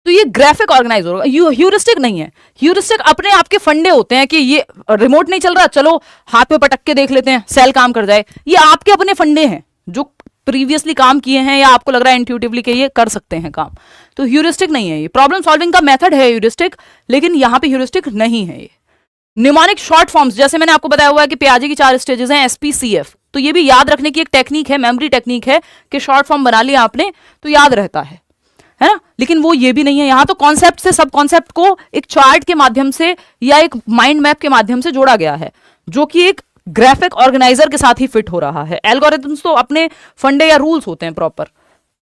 तो ये graphic organise होगा, ह्यूरिस्टिक नहीं है। ह्यूरिस्टिक अपने आपके फंडे होते हैं कि ये रिमोट नहीं चल रहा, चलो हाथ पे पटक के देख लेते हैं, सेल काम कर जाए। ये आपके अपने फंडे हैं जो प्रीवियसली काम किए हैं या आपको लग रहा है इंट्यूटिवली कि ये कर सकते हैं काम। तो ह्यूरिस्टिक नहीं है ये। प्रॉब्लम सॉल्विंग का मेथड है ह्यूरिस्टिक, लेकिन यहां पे ह्यूरिस्टिक नहीं है ये। न्यूमोनिक शॉर्ट फॉर्म्स, जैसे मैंने आपको बताया हुआ है कि पियाजे की 4 स्टेजेस हैं, SPCF, तो ये भी याद रखने की एक टेक्निक है, मेमोरी टेक्निक है कि शॉर्ट फॉर्म बना लिया आपने तो याद रहता है ना। लेकिन वो ये भी नहीं है। यहां तो कॉन्सेप्ट से सब कॉन्सेप्ट को एक चार्ट के माध्यम से या एक माइंड मैप के माध्यम से जोड़ा गया है, जो कि एक ग्राफिक ऑर्गेनाइजर के साथ ही फिट हो रहा है। एल्गोरिथम्स तो अपने फंडे या रूल्स होते हैं प्रॉपर,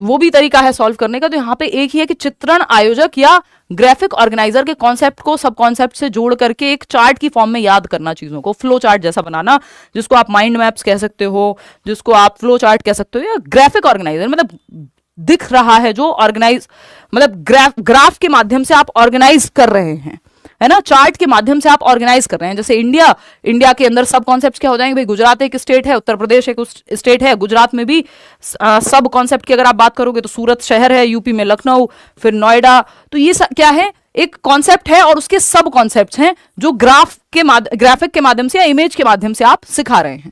वो भी तरीका है सॉल्व करने का। तो यहाँ पे एक ही है कि चित्रण आयोजक या ग्राफिक ऑर्गेनाइजर के कॉन्सेप्ट को सब कॉन्सेप्ट से जोड़ करके एक चार्ट की फॉर्म में याद करना, चीजों को फ्लो चार्ट जैसा बनाना, जिसको आप माइंड मैप्स कह सकते हो, जिसको आप फ्लो चार्ट कह सकते हो, या ग्राफिक ऑर्गेनाइजर मतलब दिख रहा है जो ऑर्गेनाइज, मतलब ग्राफ के माध्यम से आप ऑर्गेनाइज कर रहे हैं, है ना। चार्ट के माध्यम से आप ऑर्गेनाइज कर रहे हैं। जैसे इंडिया के अंदर सब कॉन्सेप्ट क्या हो जाएंगे भाई, गुजरात एक स्टेट है, उत्तर प्रदेश एक स्टेट है, गुजरात में भी सब कॉन्सेप्ट की अगर आप बात करोगे तो सूरत शहर है, यूपी में लखनऊ, फिर नोएडा। तो ये क्या है, एक कॉन्सेप्ट है और उसके सब कॉन्सेप्ट हैं जो ग्राफिक के माध्यम से या इमेज के माध्यम से आप सिखा रहे हैं।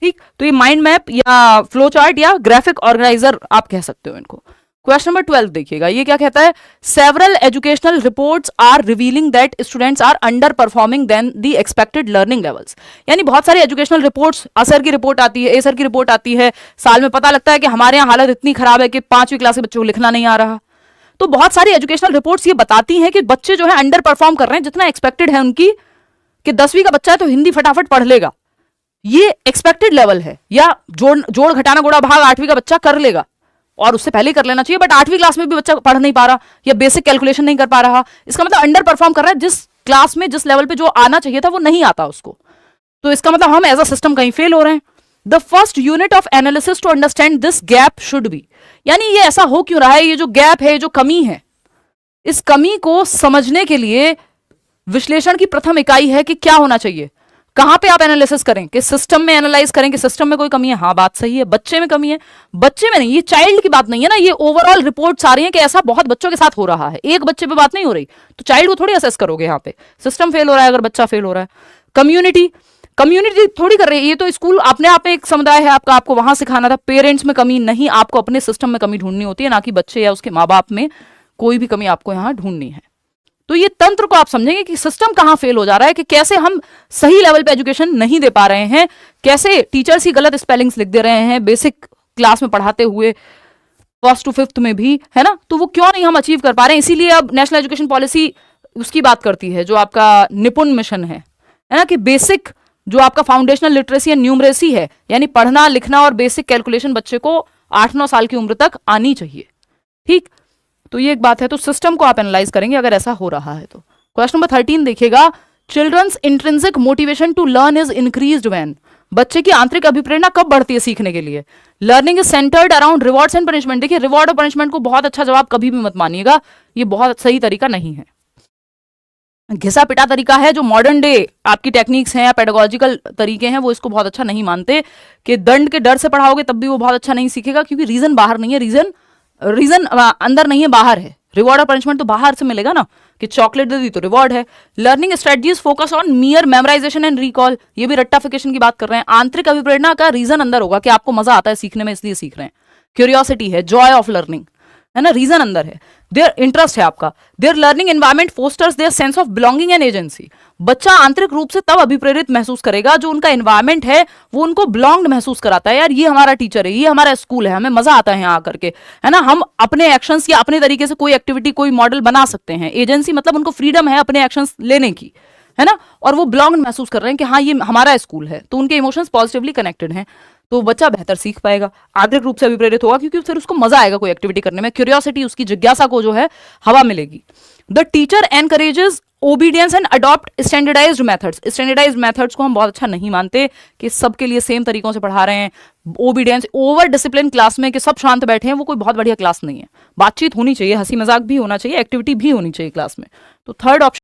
ठीक, तो ये माइंड मैप या फ्लो चार्ट या ग्राफिक ऑर्गेनाइजर आप कह सकते हो इनको। क्वेश्चन नंबर 12 देखिएगा, ये क्या कहता है, several educational reports are revealing that students are underperforming than the expected learning levels. यानी बहुत सारी एजुकेशनल रिपोर्ट्स, असर की रिपोर्ट आती है, एसर की रिपोर्ट आती है, साल में पता लगता है कि हमारे यहाँ हालत इतनी खराब है कि 5वीं क्लास के बच्चों को लिखना नहीं आ रहा। तो बहुत सारी एजुकेशनल रिपोर्ट्स ये बताती हैं कि बच्चे जो है अंडर परफॉर्म कर रहे हैं, जितना एक्सपेक्टेड है उनकी, कि 10वीं का बच्चा है तो हिंदी फटाफट पढ़ लेगा, ये एक्सपेक्टेड लेवल है, या जोड़ घटाना गुणा भाग 8वीं का बच्चा कर लेगा, और उससे पहले कर लेना चाहिए, बट 8वीं क्लास में भी बच्चा पढ़ नहीं पा रहा या बेसिक कैलकुलेशन नहीं कर पा रहा, इसका मतलब अंडर परफॉर्म कर रहा है। जिस क्लास में जिस लेवल पे जो आना चाहिए था वो नहीं आता उसको, तो इसका मतलब हम एज अ सिस्टम कहीं फेल हो रहे हैं। The first unit of analysis to understand this gap should be, यानी ये ऐसा हो क्यों रहा है, ये जो गैप है, जो कमी है, इस कमी को समझने के लिए विश्लेषण की प्रथम इकाई है कि क्या होना चाहिए। कहां पे आप एनालिसिस करें, कि सिस्टम में एनालाइज करें कि सिस्टम में कोई कमी है। हाँ, बात सही है, बच्चे में कमी है, बच्चे में नहीं, ये चाइल्ड की बात नहीं है ना, ये ओवरऑल रिपोर्ट्स आ रही हैं कि ऐसा बहुत बच्चों के साथ हो रहा है, एक बच्चे पे बात नहीं हो रही। तो चाइल्ड को थोड़ी असेस करोगे, यहाँ पे सिस्टम फेल हो रहा है अगर बच्चा फेल हो रहा है। कम्युनिटी थोड़ी कर रही है, ये तो स्कूल अपने आप में एक समुदाय है आपका, आपको वहां सिखाना था। पेरेंट्स में कमी नहीं, आपको अपने सिस्टम में कमी ढूंढनी होती है, ना कि बच्चे या उसके माँ बाप में कोई भी कमी आपको यहाँ ढूंढनी है। तो ये तंत्र को आप समझेंगे कि सिस्टम कहां फेल हो जा रहा है, कि कैसे हम सही लेवल पे एजुकेशन नहीं दे पा रहे हैं, कैसे टीचर्स ही गलत स्पेलिंग्स लिख दे रहे हैं बेसिक क्लास में पढ़ाते हुए, 1st to 5th में भी, है ना। तो वो क्यों नहीं हम अचीव कर पा रहे हैं। इसीलिए अब नेशनल एजुकेशन पॉलिसी उसकी बात करती है, जो आपका निपुण मिशन है ना, कि बेसिक जो आपका फाउंडेशनल लिटरेसी एंड न्यूमरेसी है, यानी पढ़ना लिखना और बेसिक कैलकुलेशन बच्चे को 8-9 साल की उम्र तक आनी चाहिए। ठीक, तो ये एक बात है। तो सिस्टम को आप एनालाइज करेंगे अगर ऐसा हो रहा है तो। क्वेश्चन नंबर 13 देखिएगा, children's intrinsic motivation to learn is increased when, बच्चे की आंतरिक अभिप्रेरणा कब बढ़ती है सीखने के लिए। Learning is centred around rewards and punishment. देखिए, रिवॉर्ड और पनिशमेंट को बहुत अच्छा जवाब कभी भी मत मानिएगा, ये बहुत सही तरीका नहीं है। घिसा पिटा तरीका है, जो मॉडर्न डे आपकी टेक्निक्स हैं या पेडागोजिकल तरीके हैं, वो इसको बहुत अच्छा नहीं मानते, कि दंड के डर से पढ़ाओगे तब भी वो बहुत अच्छा नहीं सीखेगा, क्योंकि रीजन बाहर नहीं है, रीजन अंदर नहीं है, बाहर है। रिवॉर्ड और पनिशमेंट तो बाहर से मिलेगा ना, कि चॉकलेट दे दी तो रिवॉर्ड है। Learning strategies focus on मियर memorisation and recall, ये भी रट्टाफिकेशन की बात कर रहे हैं। आंतरिक अभिप्रेरणा का रीजन अंदर होगा कि आपको मजा आता है सीखने में, इसलिए सीख रहे हैं। क्यूरियोसिटी है, जॉय ऑफ लर्निंग, है ना, रीजन अंदर है। देयर इंटरेस्ट है आपका। There learning environment fosters their sense of belonging and agency. बच्चा आंतरिक रूप से तब अभिप्रेरित महसूस करेगा जो उनका एनवायरमेंट है वो उनको बिलोंग्ड महसूस कराता है। यार, ये हमारा टीचर है, ये हमारा स्कूल है, हमें मजा आता है यहाँ आकर के, है ना। हम अपने एक्शंस या अपने तरीके से कोई एक्टिविटी, कोई मॉडल बना सकते हैं। एजेंसी मतलब उनको फ्रीडम है अपने एक्शंस लेने की, है ना, और वो बिलोंग्ड महसूस कर रहे हैं कि हाँ, ये हमारा स्कूल है, तो उनके इमोशंस पॉजिटिवली कनेक्टेड हैं, तो बच्चा बेहतर सीख पाएगा, आंतरिक रूप से अभिप्रेरित होगा, क्योंकि फिर उसको मजा आएगा कोई एक्टिविटी करने में। क्यूरियोसिटी, उसकी जिज्ञासा को जो है हवा मिलेगी। The teacher encourages obedience and adopt standardised methods. Standardised methods को हम बहुत अच्छा नहीं मानते, कि सबके लिए सेम तरीकों से पढ़ा रहे हैं। ओबीडियंस, ओवर डिसिप्लिन क्लास में कि सब शांत बैठे हैं, वो कोई बहुत बढ़िया क्लास नहीं है। बातचीत होनी चाहिए, हंसी मजाक भी होना चाहिए, एक्टिविटी भी होनी चाहिए क्लास में। तो थर्ड ऑप्शन